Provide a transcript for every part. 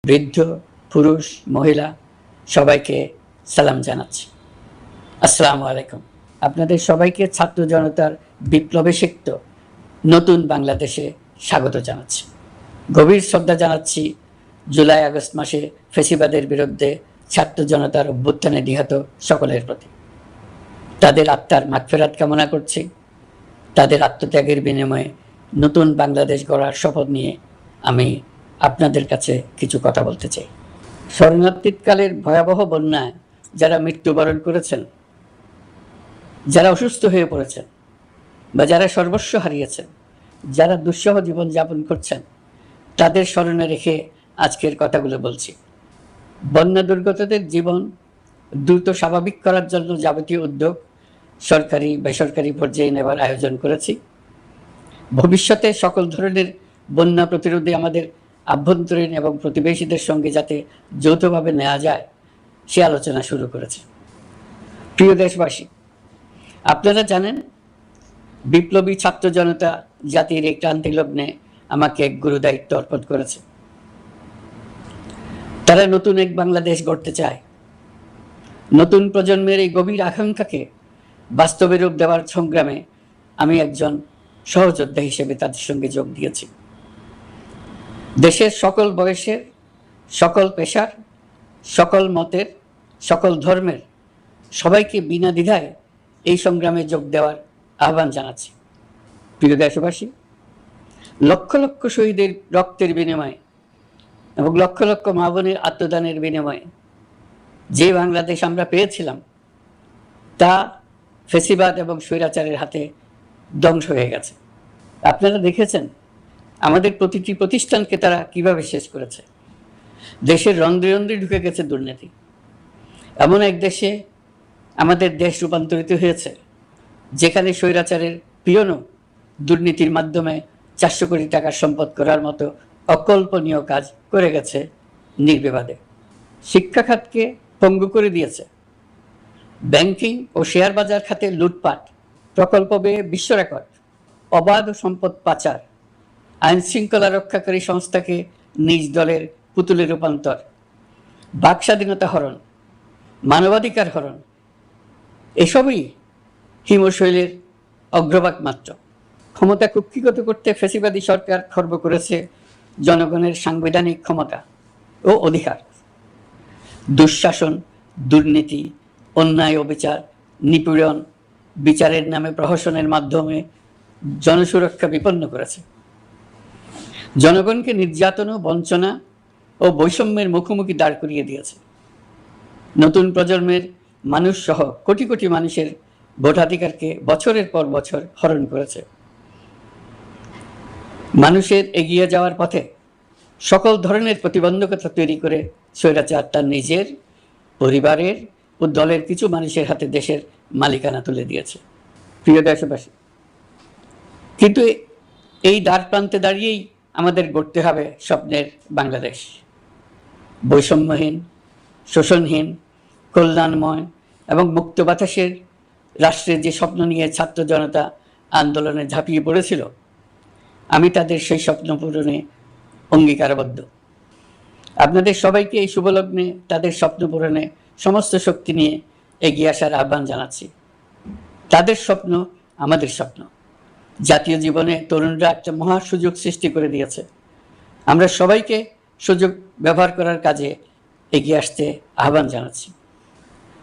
বৃদ্ধ, পুরুষ, মহিলা সবাইকে সালাম জানাচ্ছি। আসসালামু আলাইকুম। আপনাদের সবাইকে ছাত্র জনতার বিপ্লবে সিক্ত নতুন বাংলাদেশে স্বাগত জানাচ্ছি। গভীর শ্রদ্ধা জানাচ্ছি জুলাই আগস্ট মাসে ফ্যাসিবাদের বিরুদ্ধে ছাত্র জনতার অভ্যুত্থানে নিহত সকলের প্রতি। তাদের আত্মার মাগফিরাত কামনা করছি। তাদের আত্মত্যাগের বিনিময়ে নতুন বাংলাদেশ গড়ার শপথ নিয়ে আমি আপনাদের কাছে কিছু কথা বলতে চাই। শরণার্থীকালের ভয়াবহ বন্যায় যারা মৃত্যুবরণ করেছেন, যারা অসুস্থ হয়ে পড়েছেন বা যারা সর্বস্ব হারিয়েছেন, যারা দুঃসহ জীবনযাপন করছেন, তাদের স্মরণে রেখে আজকের কথাগুলো বলছি। বন্যা দুর্গতদের জীবন দ্রুত স্বাভাবিক করার জন্য যাবতীয় উদ্যোগ সরকারি বেসরকারি পর্যায়ে নেবার আয়োজন করেছি। ভবিষ্যতে সকল ধরনের বন্যা প্রতিরোধে আমাদের আভ্যন্তরীণ এবং প্রতিবেশীদের সঙ্গে যাতে যৌথভাবে নেওয়া যায় সে আলোচনা শুরু করেছে। প্রিয় দেশবাসী, আপনারা জানেন বিপ্লবী ছাত্র জনতা জাতির এই ক্রান্তি লগ্নে আমাকে এক গুরু দায়িত্ব অর্পণ করেছে। তারা নতুন এক বাংলাদেশ গড়তে চায়। নতুন প্রজন্মের এই গভীর আকাঙ্ক্ষাকে বাস্তবে রূপ দেওয়ার সংগ্রামে আমি একজন সহযোদ্ধা হিসেবে তাদের সঙ্গে যোগ দিয়েছি। দেশের সকল বয়সের, সকল পেশার, সকল মতের, সকল ধর্মের সবাইকে বিনা দ্বিধায় এই সংগ্রামে যোগ দেওয়ার আহ্বান জানাচ্ছি। প্রিয় দেশবাসী, লক্ষ লক্ষ শহীদের রক্তের বিনিময়ে এবং লক্ষ লক্ষ মা বোনের আত্মদানের বিনিময়ে যে বাংলাদেশ আমরা পেয়েছিলাম তা ফ্যাসিবাদ এবং স্বৈরাচারের হাতে ধ্বংস হয়ে গেছে। আপনারা দেখেছেন আমাদের প্রতিটি প্রতিষ্ঠানকে তারা কিভাবে শেষ করেছে। দেশের রন্ধ্রে রন্ধ্রে ঢুকে গেছে দুর্নীতি। এমন এক দেশে আমাদের দেশ রূপান্তরিত হয়েছে যেখানে স্বৈরাচারের পিয়নও দুর্নীতির মাধ্যমে 400 কোটি টাকার সম্পদ করার মতো অকল্পনীয় কাজ করে গেছে নির্বিবাদে। শিক্ষা খাতকে পঙ্গু করে দিয়েছে। ব্যাংকিং ও শেয়ার বাজার খাতে লুটপাট, প্রকল্প ব্যয়ে বিশ্ব রেকর্ড, অবাধ সম্পদ পাচার, আইন শৃঙ্খলা রক্ষাকারী সংস্থাকে নিজ দলের পুতুলে রূপান্তর, বাক স্বাধীনতা হরণ, মানবাধিকার হরণ, এসবই হিমশৈলের অগ্রভাগ মাত্র। ক্ষমতা কুক্ষিগত করতে ফ্যাসিবাদী সরকার খর্ব করেছে জনগণের সাংবিধানিক ক্ষমতা ও অধিকার। দুঃশাসন, দুর্নীতি, অন্যায়, অবিচার, নিপীড়ন, বিচারের নামে প্রহসনের মাধ্যমে জনসুরক্ষা বিপন্ন করেছে। জনগণকে নির্যাতন, বঞ্চনা ও বৈষম্যের মুখোমুখি দাঁড় করিয়ে দিয়েছে। নতুন প্রজন্মের মানুষ সহ কোটি কোটি মানুষের ভোটাধিকারকে বছরের পর বছর হরণ করেছে। মানুষের এগিয়ে যাওয়ার পথে সকল ধরনের প্রতিবন্ধকতা তৈরি করে স্বৈরাচার তার নিজের, পরিবারের ও দলের কিছু মানুষের হাতে দেশের মালিকানা তুলে দিয়েছে। প্রিয় দেশবাসী, কিন্তু এই দ্বার প্রান্তে দাঁড়িয়েই আমাদের গড়তে হবে স্বপ্নের বাংলাদেশ। বৈষম্যহীন, শোষণহীন, কল্যাণময় এবং মুক্ত বাতাসের রাষ্ট্রের যে স্বপ্ন নিয়ে ছাত্র জনতা আন্দোলনে ঝাঁপিয়ে পড়েছিল, আমি তাদের সেই স্বপ্ন পূরণে অঙ্গীকারবদ্ধ। আপনাদের সবাইকে এই শুভলগ্নে তাদের স্বপ্ন পূরণে সমস্ত শক্তি নিয়ে এগিয়ে আসার আহ্বান জানাচ্ছি। তাদের স্বপ্ন আমাদের স্বপ্ন। জাতীয় জীবনে তরুণরা একটা মহা সুযোগ সৃষ্টি করে দিয়েছে। আমরা সবাইকে সুযোগ ব্যবহার করার কাজে এগিয়ে আসতে আহ্বান জানাচ্ছি।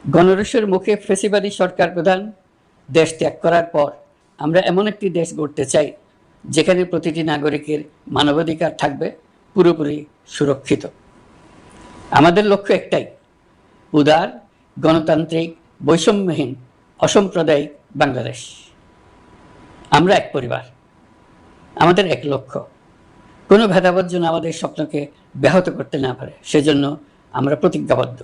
গণরোষের মুখে ফ্যাসিবাদী সরকার প্রধান দেশ ত্যাগ করার পর আমরা এমন একটি দেশ গড়তে চাই যেখানে প্রতিটি নাগরিকের মানবাধিকার থাকবে পুরোপুরি সুরক্ষিত। আমাদের লক্ষ্য একটাই, উদার, গণতান্ত্রিক, বৈষম্যহীন, অসাম্প্রদায়িক বাংলাদেশ। আমরা এক পরিবার, আমাদের এক লক্ষ্য। কোনো ভেদাভেদ যেন আমাদের স্বপ্নকে ব্যাহত করতে না পারে, সেজন্য আমরা প্রতিজ্ঞাবদ্ধ।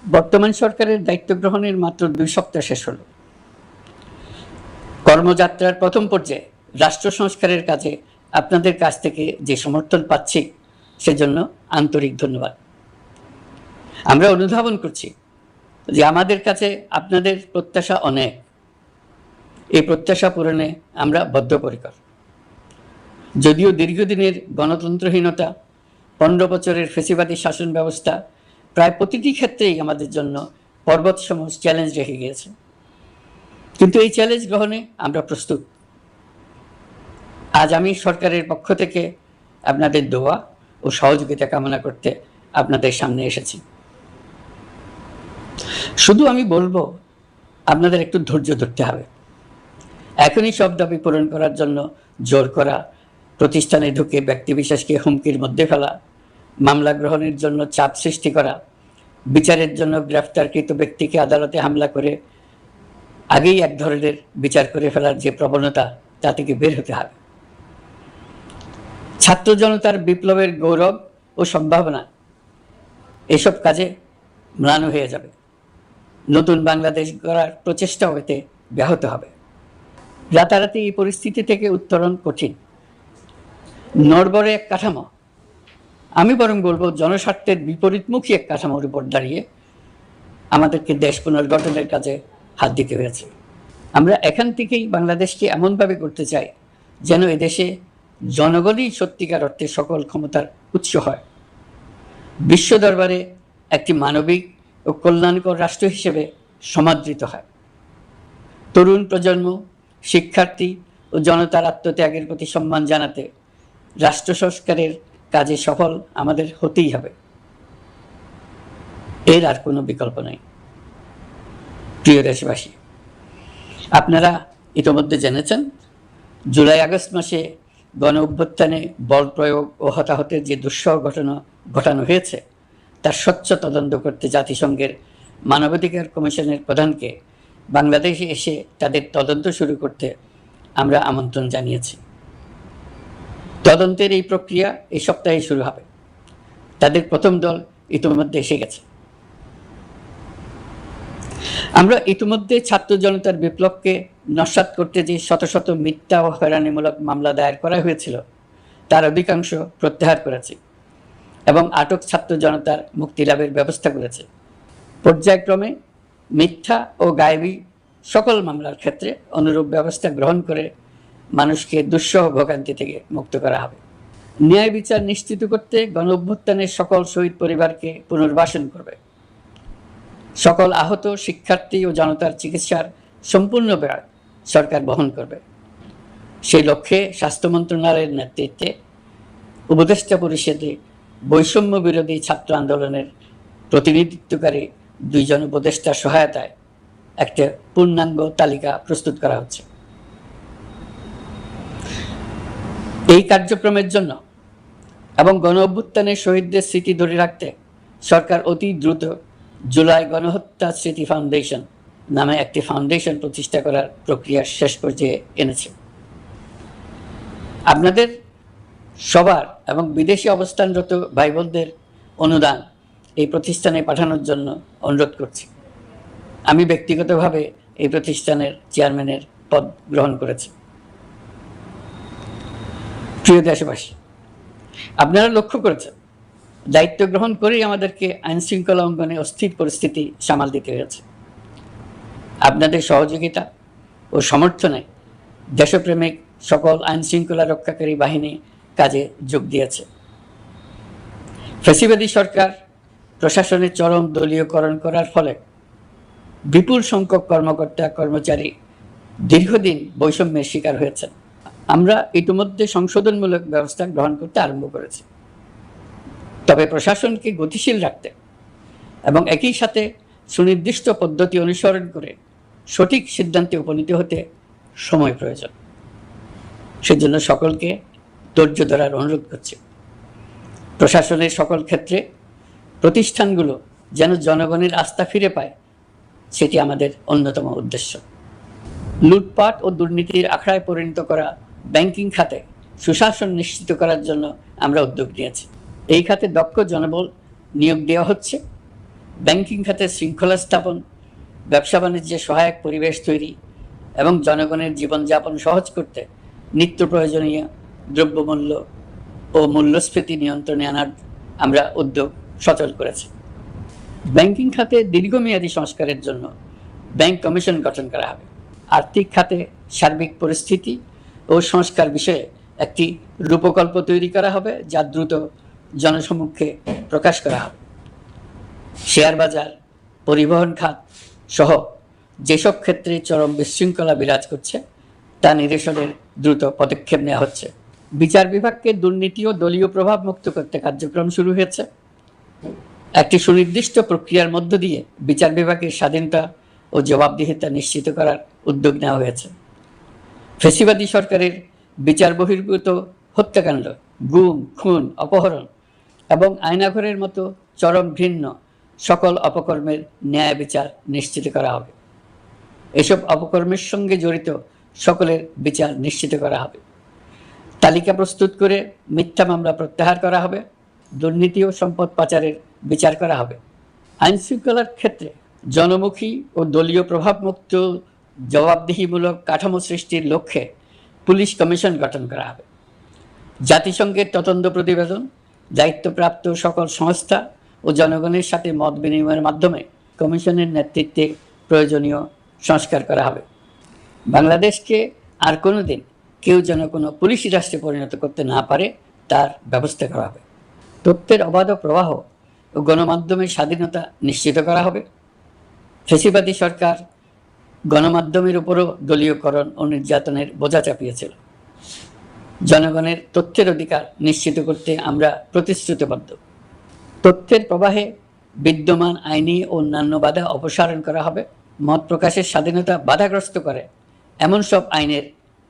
বর্তমান সরকারের দায়িত্ব গ্রহণের মাত্র 2 সপ্তাহ শেষ হলো। কর্মযাত্রার প্রথম পর্যায়ে রাষ্ট্র সংস্কারের কাজে আপনাদের কাছ থেকে যে সমর্থন পাচ্ছি সেজন্য আন্তরিক ধন্যবাদ। আমরা অনুধাবন করছি যে আমাদের কাছে আপনাদের প্রত্যাশা অনেক। এই প্রত্যাশা পূরণে আমরা বদ্ধপরিকর। যদিও দীর্ঘদিনের গণতন্ত্রহীনতা 15 বছরের ফ্যাসিবাদী শাসন ব্যবস্থা প্রায় প্রতিটি ক্ষেত্রেই আমাদের জন্য পর্বতসম চ্যালেঞ্জ রেখে গিয়েছে, কিন্তু এই চ্যালেঞ্জ গ্রহণে আমরা প্রস্তুত। আজ আমি সরকারের পক্ষ থেকে আপনাদের দোয়া ও সহযোগিতা কামনা করতে আপনাদের সামনে এসেছি। শুধু আমি বলবো, আপনাদের একটু ধৈর্য ধরতে হবে। এখনই সব দাবি পূরণ করার জন্য জোর করা, প্রতিষ্ঠানে ঢুকে ব্যক্তিবিশেষকে হুমকির মধ্যে ফেলা, মামলা গ্রহণের জন্য চাপ সৃষ্টি করা, বিচারের জন্য গ্রেফতারকৃত ব্যক্তিকে আদালতে হামলা করে আগেই এক ধরনের বিচার করে ফেলার যে প্রবণতা, তা থেকে বের হতে হবে। ছাত্র জনতার বিপ্লবের গৌরব ও সম্ভাবনা এসব কাজে ম্লান হয়ে যাবে। নতুন বাংলাদেশ গড়ার প্রচেষ্টাও এতে ব্যাহত হবে। রাতারাতি এই পরিস্থিতি থেকে উত্তরণ কঠিন। নড়বড়ে এক কাঠামো, আমি বরং বলবো জনস্বার্থের বিপরীতমুখী এক কাঠামোর উপর দাঁড়িয়ে আমাদেরকে দেশ পুনর্গঠনের কাজে হাত দিতে হয়েছে। আমরা এখান থেকেই বাংলাদেশকে এমনভাবে করতে চাই যেন এদেশে জনগণই সত্যিকার অর্থে সকল ক্ষমতার উৎস হয়, বিশ্ব দরবারে একটি মানবিক ও কল্যাণকর রাষ্ট্র হিসেবে সমাদৃত হয়। তরুণ প্রজন্ম, শিক্ষার্থী ও জনতার আত্মত্যাগের প্রতি সম্মান জানাতে রাষ্ট্র সংস্কারের কাজে সফল আমাদের হতেই হবে, এর আর কোনো বিকল্প নেই। প্রিয় দেশবাসী, আপনারা ইতোমধ্যে জেনেছেন জুলাই আগস্ট মাসে গণ অভ্যুত্থানে বল প্রয়োগ ও হতাহতের যে দুঃসহ ঘটনা ঘটানো হয়েছে তার স্বচ্ছ তদন্ত করতে জাতিসংঘের মানবাধিকার কমিশনের প্রধানকে বাংলাদেশে এসে তাদের তদন্ত শুরু করতে আমরা আমন্ত্রণ জানিয়েছি। তদন্তের এই প্রক্রিয়া এই সপ্তাহে শুরু হবে। তাদের প্রথম দল ইতিমধ্যে এসে গেছে। আমরা ইতিমধ্যে ছাত্র জনতার বিপ্লবকে নস্যাৎ করতে যে শত শত মিথ্যা ও হয়রানিমূলক মামলা দায়ের করা হয়েছিল তার অধিকাংশ প্রত্যাহার করেছি এবং আটক ছাত্র জনতার মুক্তি লাভের ব্যবস্থা করেছে। পর্যায়ক্রমে মিথ্যা ও গায়েবী সকল মামলার ক্ষেত্রে অনুরূপ ব্যবস্থা গ্রহণ করে মানুষকে দুঃসহ ভোগান্তি থেকে মুক্ত করা হবে। ন্যায় বিচার নিশ্চিত করতে গণ অভ্যুত্থানের সকল শহীদ পরিবারকে পুনর্বাসন করবে। সকল আহত শিক্ষার্থী ও জনতার চিকিৎসার সম্পূর্ণ ব্যয় সরকার বহন করবে। সেই লক্ষ্যে স্বাস্থ্য মন্ত্রণালয়ের নেতৃত্বে উপদেষ্টা পরিষদে বৈষম্য বিরোধী ছাত্র আন্দোলনের প্রতিনিধিত্বকারী 2 জন উপদেষ্টার সহায়তায় একটা পূর্ণাঙ্গ তালিকা প্রস্তুত করা হচ্ছে। এই কার্যক্রমের জন্য এবং গণ অভ্যুত্থানের শহীদদের স্মৃতি ধরে রাখতে সরকার অতি দ্রুত জুলাই গণহত্যা স্মৃতি ফাউন্ডেশন নামে একটি ফাউন্ডেশন প্রতিষ্ঠা করার প্রক্রিয়া শেষ পর্যায়ে এনেছে। আপনাদের সবার এবং বিদেশে অবস্থানরত ভাই বোনদের অনুদান এই প্রতিষ্ঠানে পাঠানোর জন্য অনুরোধ করছি। আমি ব্যক্তিগতভাবে এই প্রতিষ্ঠানের চেয়ারম্যানের পদ গ্রহণ করেছি। প্রিয় দেশবাসী, আপনারা লক্ষ্য করেছেন দায়িত্ব গ্রহণ করেই আমাদেরকে আইন শৃঙ্খলা অঙ্গনে অস্থির পরিস্থিতি সামাল দিতে হয়েছে। আপনাদের সহযোগিতা ও সমর্থনে দেশপ্রেমিক সকল আইন শৃঙ্খলা রক্ষাকারী বাহিনী কাজে যোগ দিয়েছে। ফ্যাসিবাদী সরকার প্রশাসনের চরম দলীয়করণ করার ফলে বিপুল সংখ্যক কর্মকর্তা কর্মচারী দীর্ঘদিন বৈষম্যের শিকার হয়েছেন। আমরা ইতিমধ্যে সংশোধনমূলক ব্যবস্থা গ্রহণ করতে আরম্ভ করেছি, তবে প্রশাসনকে গতিশীল রাখতে এবং একই সাথে সুনির্দিষ্ট পদ্ধতি অনুসরণ করে সঠিক সিদ্ধান্তে উপনীত হতে সময় প্রয়োজন। সেজন্য সকলকে ধৈর্য ধরার অনুরোধ করছি। প্রশাসনের সকল ক্ষেত্রে প্রতিষ্ঠানগুলো যেন জনগণের আস্থা ফিরে পায়, সেটি আমাদের অন্যতম উদ্দেশ্য। লুটপাট ও দুর্নীতির আখড়ায় পরিণত করা ব্যাংকিং খাতে সুশাসন নিশ্চিত করার জন্য আমরা উদ্যোগ নিয়েছি। এই খাতে দক্ষ জনবল নিয়োগ দেওয়া হচ্ছে। ব্যাংকিং খাতে শৃঙ্খলা স্থাপন, ব্যবসা বাণিজ্যে সহায়ক পরিবেশ তৈরি এবং জনগণের জীবনযাপন সহজ করতে নিত্য প্রয়োজনীয় দ্রব্যমূল্য ও মূল্যস্ফীতি নিয়ন্ত্রণে আনার আমরা উদ্যোগ সচল করেছি। ব্যাংকিং খাতে দীর্ঘমেয়াদী সংস্কারের জন্য ব্যাংক কমিশন গঠন করা হবে। আর্থিক খাতে সার্বিক পরিস্থিতি ও সংস্কার বিষয়ে একটি রূপকল্প তৈরি করা হবে, যা দ্রুত জনসমক্ষে প্রকাশ করা হবে। শেয়ার বাজার, পরিবহন খাত সহ যেসব ক্ষেত্রে চরম বিশৃঙ্খলা বিরাজ করছে তা নিরসনের দ্রুত পদক্ষেপ নেওয়া হচ্ছে। বিচার বিভাগকে দুর্নীতি ও দলীয় প্রভাব মুক্ত করতে কার্যক্রম শুরু হয়েছে। একটি সুনির্দিষ্ট প্রক্রিয়ার মধ্য দিয়ে বিচার বিভাগের স্বাধীনতা ও জবাবদিহিতা নিশ্চিত করার উদ্যোগ নেওয়া হয়েছে। ফ্যাসিবাদী সরকারের বিচার বহির্ভূত হত্যাকাণ্ড, গুম, খুন, অপহরণ এবং আয়নাঘরের মতো চরম ঘৃণ্য সকল অপকর্মের ন্যায় বিচার নিশ্চিত করা হবে। এসব অপকর্মের সঙ্গে জড়িত সকলের বিচার নিশ্চিত করা হবে। তালিকা প্রস্তুত করে মিথ্যা মামলা প্রত্যাহার করা হবে। দুর্নীতি ও সম্পদ পাচারের বিচার করা হবে। আইন শৃঙ্খলার ক্ষেত্রে জনমুখী ও দলীয় প্রভাবমুক্ত জবাবদিহিমূলক কাঠামো সৃষ্টির লক্ষ্যে পুলিশ কমিশন গঠন করা হবে। জাতিসংঘের তদন্ত প্রতিবেদন, দায়িত্বপ্রাপ্ত সকল সংস্থা ও জনগণের সাথে মত বিনিময়ের মাধ্যমে কমিশনের নেতৃত্বে প্রয়োজনীয় সংস্কার করা হবে। বাংলাদেশকে আর কোনো দিন কেউ যেন কোনো পুলিশি রাষ্ট্রে পরিণত করতে না পারে তার ব্যবস্থা করা হবে। তথ্যের অবাধ প্রবাহ ও গণমাধ্যমের স্বাধীনতা নিশ্চিত করা হবে। ফ্যাসিবাদী সরকার গণমাধ্যমের উপরও দলীয়করণ ও নির্যাতনের বোঝা চাপিয়েছিল। জনগণের তথ্যের অধিকার নিশ্চিত করতে আমরা প্রতিশ্রুতিবদ্ধ। তথ্যের প্রবাহে বিদ্যমান আইনি ও অন্যান্য বাধা অপসারণ করা হবে। মত প্রকাশের স্বাধীনতা বাধাগ্রস্ত করে এমন সব আইনের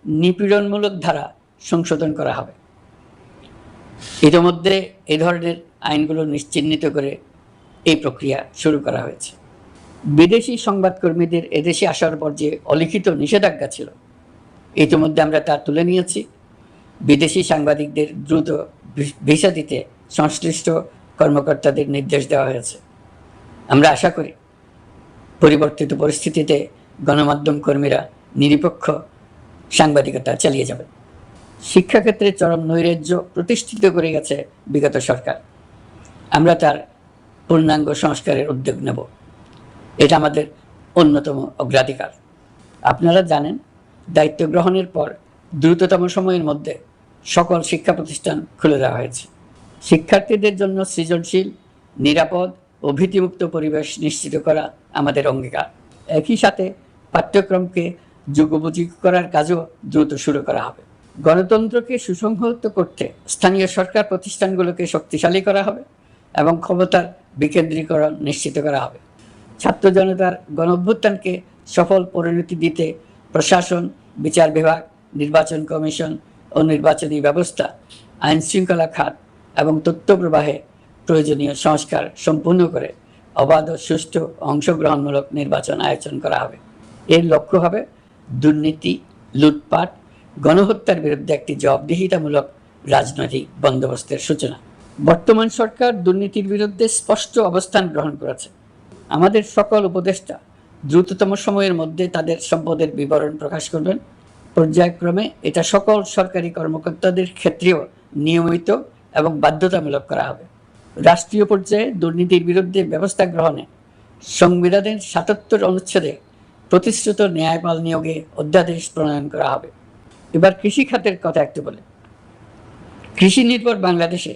নিপীড়নমূলক ধারা সংশোধন করা হবে। ইতিমধ্যে এই ধরনের আইনগুলো নিশ্চিহ্নিত করে এই প্রক্রিয়া শুরু করা হয়েছে। বিদেশি সংবাদকর্মীদের এদেশে আসার পর যে অলিখিত নিষেধাজ্ঞা ছিল, ইতিমধ্যে আমরা তা তুলে নিয়েছি। বিদেশি সাংবাদিকদের দ্রুত ভিসা দিতে সংশ্লিষ্ট কর্মকর্তাদের নির্দেশ দেওয়া হয়েছে। আমরা আশা করি পরিবর্তিত পরিস্থিতিতে গণমাধ্যম কর্মীরা নিরপেক্ষ সাংবাদিকতা চালিয়ে যাবেন। শিক্ষাক্ষেত্রে চরম নৈরাজ্য প্রতিষ্ঠিত করে গেছে বিগত সরকার। আমরা তার পূর্ণাঙ্গ সংস্কারের উদ্যোগ নেব। এটা আমাদের অন্যতম অগ্রাধিকার। আপনারা জানেন, দায়িত্ব গ্রহণের পর দ্রুততম সময়ের মধ্যে সকল শিক্ষা প্রতিষ্ঠান খুলে দেওয়া হয়েছে। শিক্ষার্থীদের জন্য সৃজনশীল, নিরাপদ ও ভীতিমুক্ত পরিবেশ নিশ্চিত করা আমাদের অঙ্গীকার। একই সাথে পাঠ্যক্রমকে যুগোপযোগী করার কাজও দ্রুত শুরু করা হবে। গণতন্ত্রকে সুসংহত করতে স্থানীয় সরকার প্রতিষ্ঠানগুলোকে শক্তিশালী করা হবে এবং ক্ষমতার বিকেন্দ্রীকরণ নিশ্চিত করা হবে। ছাত্র জনতার গণঅভ্যুত্থানকে সফল পরিণতি দিতে প্রশাসন, বিচার বিভাগ, নির্বাচন কমিশন ও নির্বাচনী ব্যবস্থা, আইন শৃঙ্খলা খাত এবং তথ্য প্রবাহে প্রয়োজনীয় সংস্কার সম্পূর্ণ করে অবাধ ও সুষ্ঠু অংশগ্রহণমূলক নির্বাচন আয়োজন করা হবে। এর লক্ষ্য হবে দুর্নীতি, লুটপাট, গণহত্যার বিরুদ্ধে একটি জবাবদিহিতামূলক রাজনৈতিক বন্দোবস্তের সূচনা। বর্তমান সরকার দুর্নীতির বিরুদ্ধে স্পষ্ট অবস্থান গ্রহণ করেছে। আমাদের সকল উপদেষ্টা দ্রুততম সময়ের মধ্যে তাদের সম্পদের বিবরণ প্রকাশ করবেন। পর্যায়ক্রমে এটা সকল সরকারি কর্মকর্তাদের ক্ষেত্রেও নিয়মিত এবং বাধ্যতামূলক করা হবে। রাষ্ট্রীয় পর্যায়ে দুর্নীতির বিরুদ্ধে ব্যবস্থা গ্রহণে সংবিধানের ৭৭ অনুচ্ছেদে প্রতিশ্রুত ন্যায়পাল নিয়োগে অধ্যাদেশ প্রণয়ন করা হবে। এবার কৃষি খাতের কথা একটু বলে। কৃষি নির্ভর বাংলাদেশে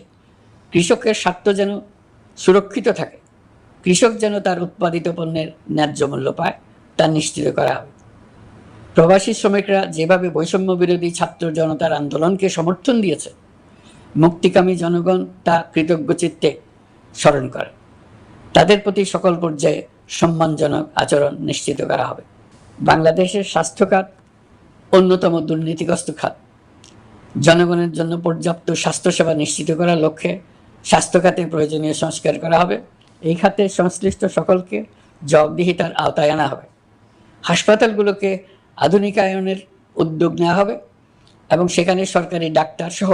কৃষকের স্বার্থ যেন সুরক্ষিত থাকে, কৃষক যেন তার উৎপাদিত পণ্যের ন্যায্য মূল্য পায়, তা নিশ্চিত করা হবে। প্রবাসী শ্রমিকরা যেভাবে বৈষম্য বিরোধী ছাত্র জনতার আন্দোলনকে সমর্থন দিয়েছে, মুক্তিকামী জনগণ তা কৃতজ্ঞ চিত্তে স্মরণ করে। তাদের প্রতি সকল পর্যায়ে সম্মানজনক আচরণ নিশ্চিত করা হবে। বাংলাদেশের স্বাস্থ্য খাত অন্যতম দুর্নীতিগ্রস্ত খাত। জনগণের জন্য পর্যাপ্ত স্বাস্থ্যসেবা নিশ্চিত করার লক্ষ্যে স্বাস্থ্য খাতে প্রয়োজনীয় সংস্কার করা হবে। এই খাতে সংশ্লিষ্ট সকলকে জবাবদিহিতার আওতায় আনা হবে। হাসপাতালগুলোকে আধুনিকায়নের উদ্যোগ নেওয়া হবে এবং সেখানে সরকারি ডাক্তার সহ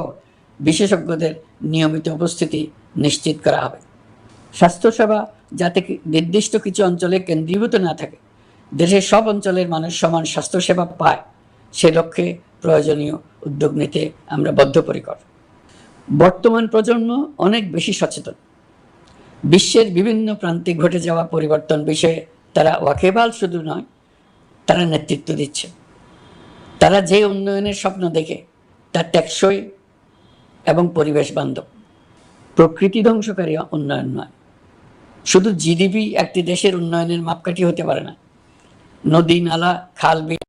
বিশেষজ্ঞদের নিয়মিত উপস্থিতি নিশ্চিত করা হবে। স্বাস্থ্যসেবা যাতে নির্দিষ্ট কিছু অঞ্চলে কেন্দ্রীভূত না থাকে, দেশের সব অঞ্চলের মানুষ সমান স্বাস্থ্যসেবা পায়, সে লক্ষ্যে প্রয়োজনীয় উদ্যোগ নিতে আমরা বদ্ধপরিকর। বর্তমান প্রজন্ম অনেক বেশি সচেতন। বিশ্বের বিভিন্ন প্রান্তে ঘটে যাওয়া পরিবর্তন বিষয়ে তারা ওয়াকিবহাল শুধু নয়, তারা নেতৃত্ব দিচ্ছে। তারা যে উন্নয়নের স্বপ্ন দেখে তা টেকসই এবং পরিবেশ বান্ধব। প্রকৃতি ধ্বংসকারী উন্নয়ন নয়। শুধু জিডিপি একটি দেশের উন্নয়নের মাপকাঠি হতে পারে না। নদী, নালা, খাল, বিল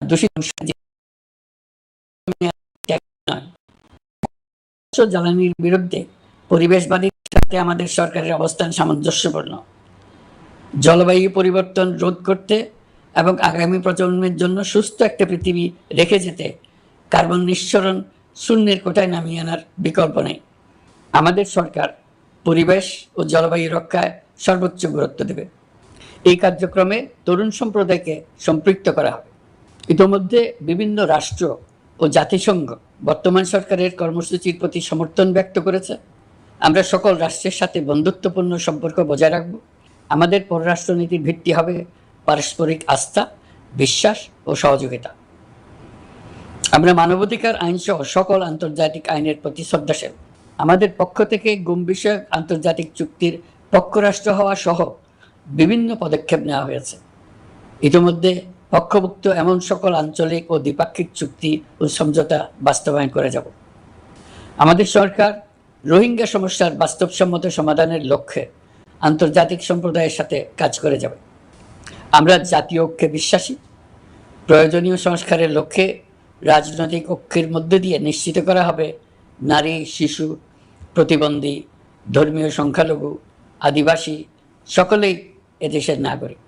দূষিত জ্বালানির বিরুদ্ধে পরিবেশবাদীর সাথে আমাদের সরকারের অবস্থান সামঞ্জস্যপূর্ণ। জলবায়ু পরিবর্তন রোধ করতে এবং আগামী প্রজন্মের জন্য সুস্থ একটা পৃথিবী রেখে যেতে কার্বন নিঃসরণ শূন্যের কোটায় নামিয়ে আনার বিকল্প নেই। আমাদের সরকার পরিবেশ ও জলবায়ু রক্ষায় সর্বোচ্চ গুরুত্ব দেবে। এই কার্যক্রমে তরুণ সম্প্রদায়কে সম্পৃক্ত করা হবে। ইতোমধ্যে বিভিন্ন রাষ্ট্র ও জাতিসংঘ বর্তমান সরকারের কর্মসূচির প্রতি সমর্থন ব্যক্ত করেছে। আমরা সকল রাষ্ট্রের সাথে বন্ধুত্বপূর্ণ সম্পর্ক বজায় রাখব। আমাদের পররাষ্ট্রনীতির ভিত্তি হবে পারস্পরিক আস্থা, বিশ্বাস ও সহযোগিতা। আমরা মানবাধিকার আইন সহ সকল আন্তর্জাতিক আইনের প্রতি শ্রদ্ধাশীল। আমাদের পক্ষ থেকে গুম বিষয়ক আন্তর্জাতিক চুক্তির পক্ষরাষ্ট্র হওয়া সহ বিভিন্ন পদক্ষেপ নেওয়া হয়েছে। ইতিমধ্যে পক্ষভুক্ত এমন সকল আঞ্চলিক ও দ্বিপাক্ষিক চুক্তি ও সমঝোতা বাস্তবায়ন করে যাব। আমাদের সরকার রোহিঙ্গা সমস্যার বাস্তবসম্মত সমাধানের লক্ষ্যে আন্তর্জাতিক সম্প্রদায়ের সাথে কাজ করে যাবে। আমরা জাতীয় ঐক্যে বিশ্বাসী। প্রয়োজনীয় সংস্কারের লক্ষ্যে রাজনৈতিক ঐক্যের মধ্য দিয়ে নিশ্চিত করা হবে নারী, শিশু, প্রতিবন্ধী, ধর্মীয় সংখ্যালঘু, আদিবাসী সকলেই এদেশের নাগরিক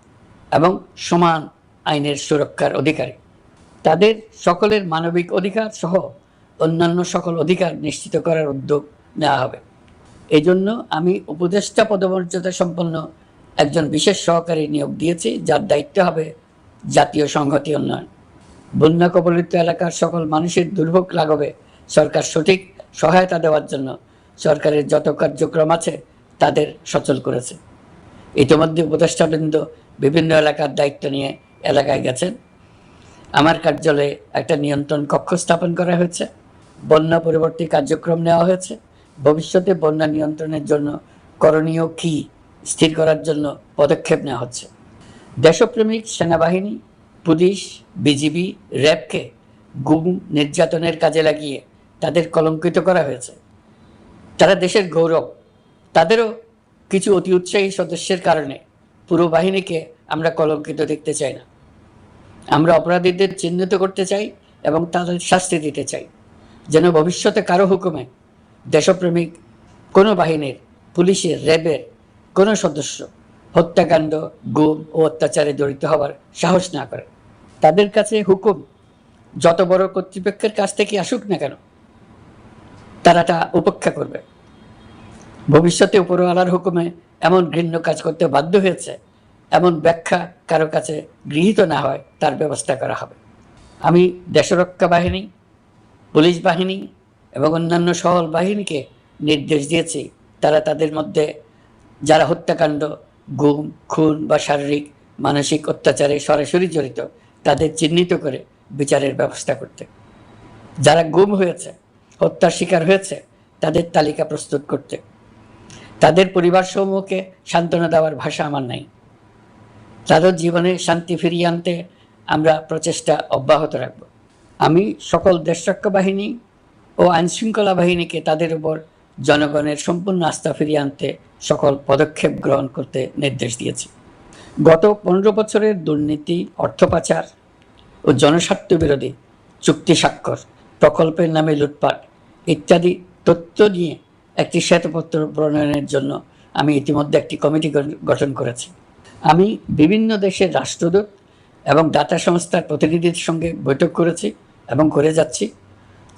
এবং সমান আইনের সুরক্ষার অধিকারী। তাদের সকলের মানবিক অধিকার সহ অন্যান্য সকল অধিকার নিশ্চিত করার উদ্যোগ নেওয়া হবে। এই জন্য আমি উপদেষ্টা পদমর্যাদা সম্পন্ন একজন বিশেষ সহকারী নিয়োগ দিয়েছি, যার দায়িত্ব হবে জাতীয় সংহতি উন্নয়ন। বন্যা কবলিত এলাকার সকল মানুষের দুর্ভোগ লাঘবে সরকার সঠিক সহায়তা দেওয়ার জন্য সরকারের যত কার্যক্রম আছে তাদের সচল করেছে। ইতিমধ্যে উপদেষ্টাবৃন্দ বিভিন্ন এলাকার দায়িত্ব নিয়ে এলাকায় গেছেন। আমার কার্যালয়ে একটা নিয়ন্ত্রণ কক্ষ স্থাপন করা হয়েছে। বন্যা পরবর্তী কার্যক্রম নেওয়া হয়েছে। ভবিষ্যতে বন্যা নিয়ন্ত্রণের জন্য করণীয় কী স্থির করার জন্য পদক্ষেপ নেওয়া হচ্ছে। দেশপ্রেমিক সেনাবাহিনী, পুলিশ, বিজিবি, র্যাবকে গুম নির্যাতনের কাজে লাগিয়ে তাদের কলঙ্কিত করা হয়েছে। তারা দেশের গৌরব। তাদেরও কিছু অতি উৎসাহী সদস্যের কারণে পুরো বাহিনীকে আমরা কলঙ্কিত দেখতে চাই না। আমরা অপরাধীদের চিহ্নিত করতে চাই এবং তাদের শাস্তি দিতে চাই, যেন ভবিষ্যতে কারো হুকুমে দেশপ্রেমিক কোনো বাহিনীর, পুলিশের, র্যাবের কোনো সদস্য হত্যাকাণ্ড, গুম ও অত্যাচারে জড়িত হওয়ার সাহস না করে। তাদের কাছে হুকুম যত বড় কর্তৃপক্ষের কাছ থেকে আসুক না কেন, তারা তা উপেক্ষা করবে। ভবিষ্যতে উপরওয়ালার হুকুমে এমন ঘৃণ্য কাজ করতে বাধ্য হয়েছে, এমন ব্যাখ্যা কারো কাছে গৃহীত না হয়, তার ব্যবস্থা করা হবে। আমি দেশরক্ষা বাহিনী, পুলিশ বাহিনী এবং অন্যান্য সহল বাহিনীকে নির্দেশ দিয়েছি, তারা তাদের মধ্যে যারা হত্যাকাণ্ড, গুম, খুন বা শারীরিক মানসিক অত্যাচারে সরাসরি জড়িত তাদের চিহ্নিত করে বিচারের ব্যবস্থা করতে। যারা গুম হয়েছে, হত্যার শিকার হয়েছে, তাদের তালিকা প্রস্তুত করতে। তাদের পরিবার সমূহকে সান্ত্বনা দেওয়ার ভাষা আমার নাই। তাদের জীবনে শান্তি ফিরিয়ে আনতে আমরা প্রচেষ্টা অব্যাহত রাখব। আমি সকল দেশরক্ষা বাহিনী ও আইনশৃঙ্খলা বাহিনীকে তাদের উপর জনগণের সম্পূর্ণ আস্থা ফিরিয়ে আনতে সকল পদক্ষেপ গ্রহণ করতে নির্দেশ দিয়েছি। গত 15 বছরের দুর্নীতি, অর্থ পাচার ও জনস্বার্থ বিরোধী চুক্তি স্বাক্ষর, প্রকল্পের নামে লুটপাট ইত্যাদি তথ্য নিয়ে একটি শ্বেতপত্র প্রণয়নের জন্য আমি ইতিমধ্যে একটি কমিটি গঠন করেছি। আমি বিভিন্ন দেশের রাষ্ট্রদূত এবং দাতা সংস্থার প্রতিনিধিদের সঙ্গে বৈঠক করেছি এবং করে যাচ্ছি।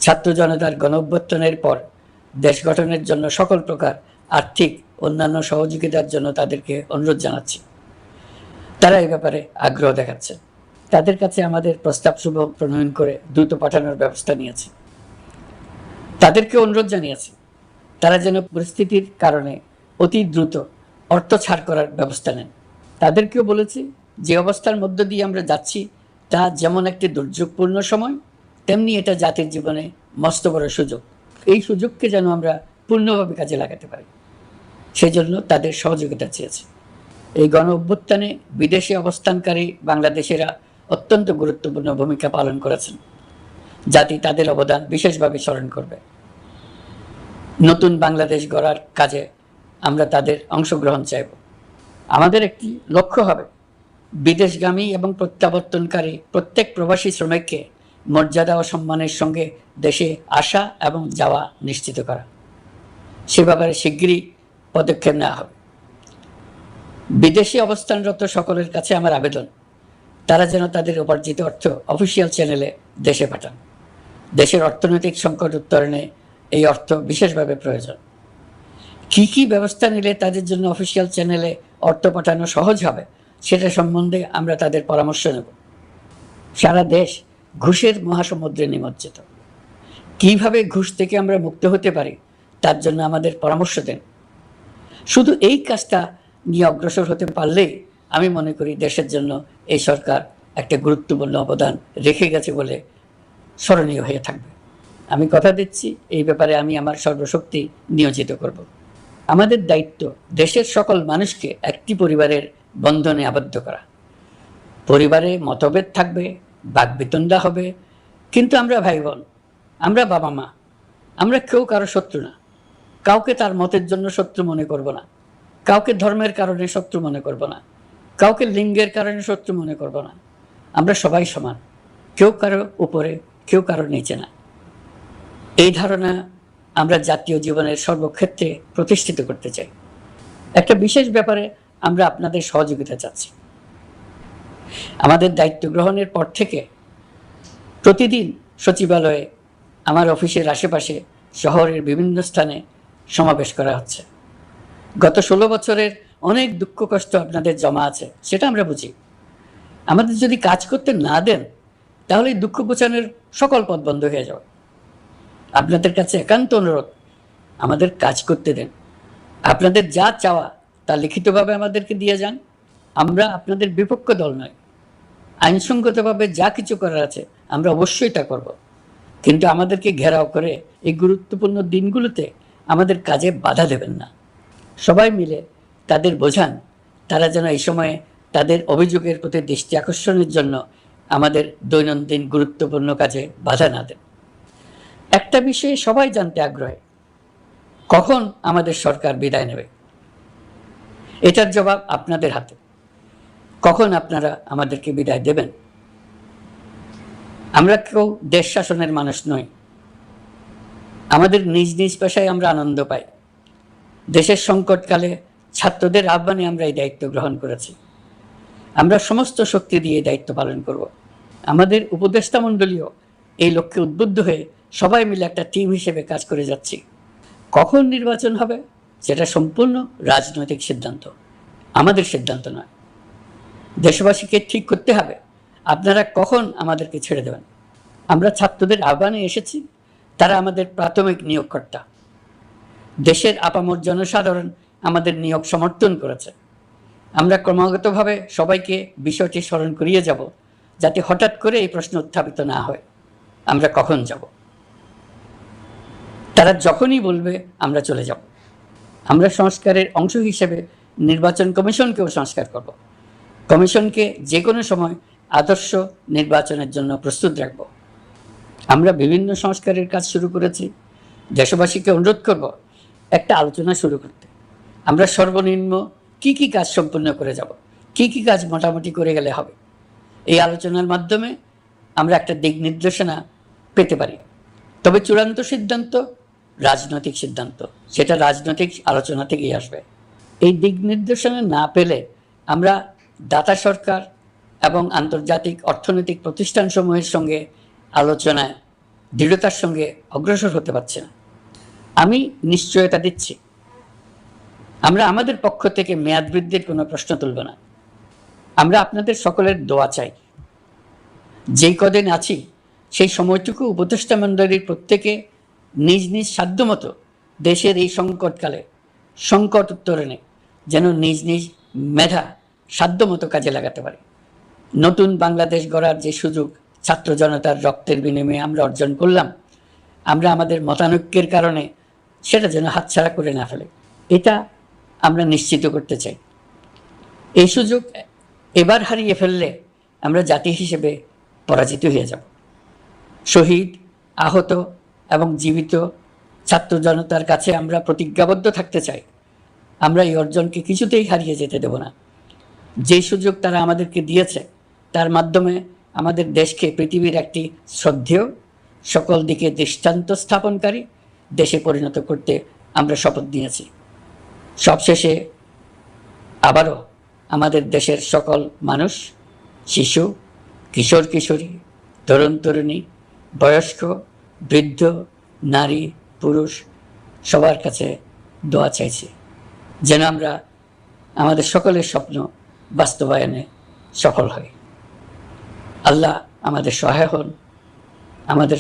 ছাত্র জনতার গণঅভ্যুত্থানের পর দেশ গঠনের জন্য সকল প্রকার আর্থিক অন্যান্য সহযোগিতার জন্য তাদেরকে অনুরোধ জানাচ্ছি। তারা এই ব্যাপারে আগ্রহ দেখাচ্ছে। তাদের কাছে আমাদের প্রস্তাবসমূহ প্রণয়ন করে দ্রুত পাঠানোর ব্যবস্থা নিয়েছি। তাদেরকে অনুরোধ জানিয়েছি তারা যেন পরিস্থিতির কারণে অতি দ্রুত অর্থ ছাড় করার ব্যবস্থা নেন। তাদেরকেও বলেছি যে অবস্থার মধ্য দিয়ে আমরা যাচ্ছি তা যেমন একটি দুর্যোগপূর্ণ সময়, তেমনি এটা জাতির জীবনে মস্ত বড় সুযোগ। এই সুযোগকে যেন আমরা পূর্ণভাবে কাজে লাগাতে পারি, সেই জন্য তাদের সহযোগিতা চেয়েছি। এই গণ অভ্যুত্থানে বিদেশে অবস্থানকারী বাংলাদেশিরা অত্যন্ত গুরুত্বপূর্ণ ভূমিকা পালন করেছেন। জাতি তাদের অবদান বিশেষভাবে স্মরণ করবে। নতুন বাংলাদেশ গড়ার কাজে আমরা তাদের অংশগ্রহণ চাইব। আমাদের একটি লক্ষ্য হবে বিদেশগামী এবং প্রত্যাবর্তনকারী প্রত্যেক প্রবাসী শ্রমিককে মর্যাদা ও সম্মানের সঙ্গে দেশে আসা এবং যাওয়া নিশ্চিত করা। সে ব্যাপারে শিগগিরই পদক্ষেপ নেওয়া হবে। বিদেশে অবস্থানরত সকলের কাছে আমার আবেদন, তারা যেন তাদের উপার্জিত অর্থ অফিসিয়াল চ্যানেলে দেশে পাঠান। দেশের অর্থনৈতিক সংকট উত্তরণে এই অর্থ বিশেষভাবে প্রয়োজন। কী কী ব্যবস্থা নিলে তাদের জন্য অফিসিয়াল চ্যানেলে অর্থ পাঠানো সহজ হবে সেটা সম্বন্ধে আমরা তাদের পরামর্শ নেব। সারা দেশ ঘুষের মহাসমুদ্রে নিমজ্জিত। কিভাবে ঘুষ থেকে আমরা মুক্ত হতে পারি তার জন্য আমাদের পরামর্শ দেন। শুধু এই কাজটা নিয়ে অগ্রসর হতে পারলেই আমি মনে করি দেশের জন্য এই সরকার একটা গুরুত্বপূর্ণ অবদান রেখে গেছে বলে স্মরণীয় হয়ে থাকবে। আমি কথা দিচ্ছি, এই ব্যাপারে আমি আমার সর্বশক্তি নিয়োজিত করব। আমাদের দায়িত্ব দেশের সকল মানুষকে একটি পরিবারের বন্ধনে আবদ্ধ করা। পরিবারে মতভেদ থাকবে, বাকবিতণ্ডা হবে, কিন্তু আমরা ভাই বোন, আমরা বাবা মা, আমরা কেউ কারো শত্রু না। কাউকে তার মতের জন্য শত্রু মনে করব না, কাউকে ধর্মের কারণে শত্রু মনে করব না, কাউকে লিঙ্গের কারণে শত্রু মনে করব না। আমরা সবাই সমান, কেউ কারো উপরে, কেউ কারো নিচে না। এই ধারণা আমরা জাতীয় জীবনের সর্বক্ষেত্রে প্রতিষ্ঠিত করতে চাই। একটা বিশেষ ব্যাপারে আমরা আপনাদের সহযোগিতা চাচ্ছি। আমাদের দায়িত্ব গ্রহণের পর থেকে প্রতিদিন সচিবালয়ে, আমার অফিসের আশেপাশে, শহরের বিভিন্ন স্থানে সমাবেশ করা হচ্ছে। গত 16 বছরের অনেক দুঃখ কষ্ট আপনাদের জমা আছে, সেটা আমরা বুঝি। আমাদের যদি কাজ করতে না দেন তাহলে এই দুঃখ ঘোচানোর সকল পথ বন্ধ হয়ে যাবে। আপনাদের কাছে একান্ত অনুরোধ, আমাদের কাজ করতে দেন। আপনাদের যা চাওয়া তা লিখিতভাবে আমাদেরকে দিয়ে যান। আমরা আপনাদের বিপক্ষ দল নয়। আইনসঙ্গতভাবে যা কিছু করার আছে আমরা অবশ্যই তা করব, কিন্তু আমাদেরকে ঘেরাও করে এই গুরুত্বপূর্ণ দিনগুলোতে আমাদের কাজে বাধা দেবেন না। সবাই মিলে তাদের বোঝান, তারা যেন এই সময়ে তাদের অভিযোগের প্রতি দৃষ্টি আকর্ষণের জন্য আমাদের দৈনন্দিন গুরুত্বপূর্ণ কাজে বাধা না দেন। একটা বিষয়ে সবাই জানতে আগ্রহী, কখন আমাদের সরকার বিদায় নেবে। এটার জবাব আপনাদের হাতে। কখন আপনারা আমাদেরকে বিদায় দেবেন? আমরা কেউ দেশ শাসনের মানুষ নই। আমাদের নিজ নিজ পেশায় আমরা আনন্দ পাই। দেশের সংকটকালে ছাত্রদের আহ্বানে আমরা এই দায়িত্ব গ্রহণ করেছি। আমরা সমস্ত শক্তি দিয়ে দায়িত্ব পালন করব। আমাদের উপদেষ্টা মণ্ডলীও এই লক্ষ্যে উদ্বুদ্ধ হয়ে সবাই মিলে একটা টিম হিসেবে কাজ করে যাচ্ছি। কখন নির্বাচন হবে সেটা সম্পূর্ণ রাজনৈতিক সিদ্ধান্ত, আমাদের সিদ্ধান্ত নয়। দেশবাসীকে ঠিক করতে হবে আপনারা কখন আমাদেরকে ছেড়ে দেবেন। আমরা ছাত্রদের আহ্বানে এসেছি, তারা আমাদের প্রাথমিক নিয়োগকর্তা। দেশের আপামর জনসাধারণ আমাদের নিয়োগ সমর্থন করেছে। আমরা ক্রমাগতভাবে সবাইকে বিষয়টি স্মরণ করিয়ে যাব, যাতে হঠাৎ করে এই প্রশ্ন উত্থাপিত না হয়, আমরা কখন যাব। তারা যখনই বলবে আমরা চলে যাব। আমরা সংস্কারের অংশ হিসেবে নির্বাচন কমিশনকেও সংস্কার করব। কমিশনকে যে কোনো সময় আদর্শ নির্বাচনের জন্য প্রস্তুত রাখব। আমরা বিভিন্ন সংস্কারের কাজ শুরু করেছি। দেশবাসীকে অনুরোধ করব একটা আলোচনা শুরু করতে। আমরা সর্বনিম্ন কি কি কাজ সম্পূর্ণ করে যাব, কি কি কাজ মোটামুটি করে গেলে হবে। এই আলোচনার মাধ্যমে আমরা একটা দিক নির্দেশনা পেতে পারি। তবে চূড়ান্ত সিদ্ধান্ত রাজনৈতিক সিদ্ধান্ত, সেটা রাজনৈতিক আলোচনা থেকেই আসবে। এই দিক নির্দেশনা না পেলে আমরা দাতা সরকার এবং আন্তর্জাতিক অর্থনৈতিক প্রতিষ্ঠানসমূহের সঙ্গে আলোচনায় দৃঢ়তার সঙ্গে অগ্রসর হতে পারছি না। আমি নিশ্চয়তা দিচ্ছি, আমরা আমাদের পক্ষ থেকে মেয়াদ বৃদ্ধির কোনো প্রশ্ন তুলব না। আমরা আপনাদের সকলের দোয়া চাই। যেই কদিন আছি সেই সময়টুকু উপদেষ্টা মণ্ডলীর প্রত্যেকে নিজ নিজ সাধ্যমতো দেশের এই সংকটকালে সংকট উত্তরণে যেন নিজ নিজ মেধা সাধ্যমতো কাজে লাগাতে পারে। নতুন বাংলাদেশ গড়ার যে সুযোগ ছাত্র জনতার রক্তের বিনিময়ে আমরা অর্জন করলাম, আমরা আমাদের মতানৈক্যের কারণে সেটা যেন হাতছাড়া করে না ফেলে, এটা আমরা নিশ্চিত করতে চাই। এই সুযোগ এবার হারিয়ে ফেললে আমরা জাতি হিসেবে পরাজিত হয়ে যাব। শহীদ, আহত এবং জীবিত ছাত্র জনতার কাছে আমরা প্রতিজ্ঞাবদ্ধ থাকতে চাই, আমরা এই অর্জনকে কিছুতেই হারিয়ে যেতে দেব না। যেই সুযোগ তারা আমাদেরকে দিয়েছে তার মাধ্যমে আমাদের দেশকে পৃথিবীর একটি শ্রদ্ধেয়, সকল দিকে দৃষ্টান্ত স্থাপনকারী দেশে পরিণত করতে আমরা শপথ নিয়েছি। সবশেষে আবারও আমাদের দেশের সকল মানুষ, শিশু, কিশোর কিশোরী, তরুণ তরুণী, বয়স্ক, বৃদ্ধ, নারী, পুরুষ সবার কাছে দোয়া চাইছি যেন আমরা আমাদের সকলের স্বপ্ন বাস্তবায়নে সফল হই। আল্লাহ আমাদের সহায় হন, আমাদের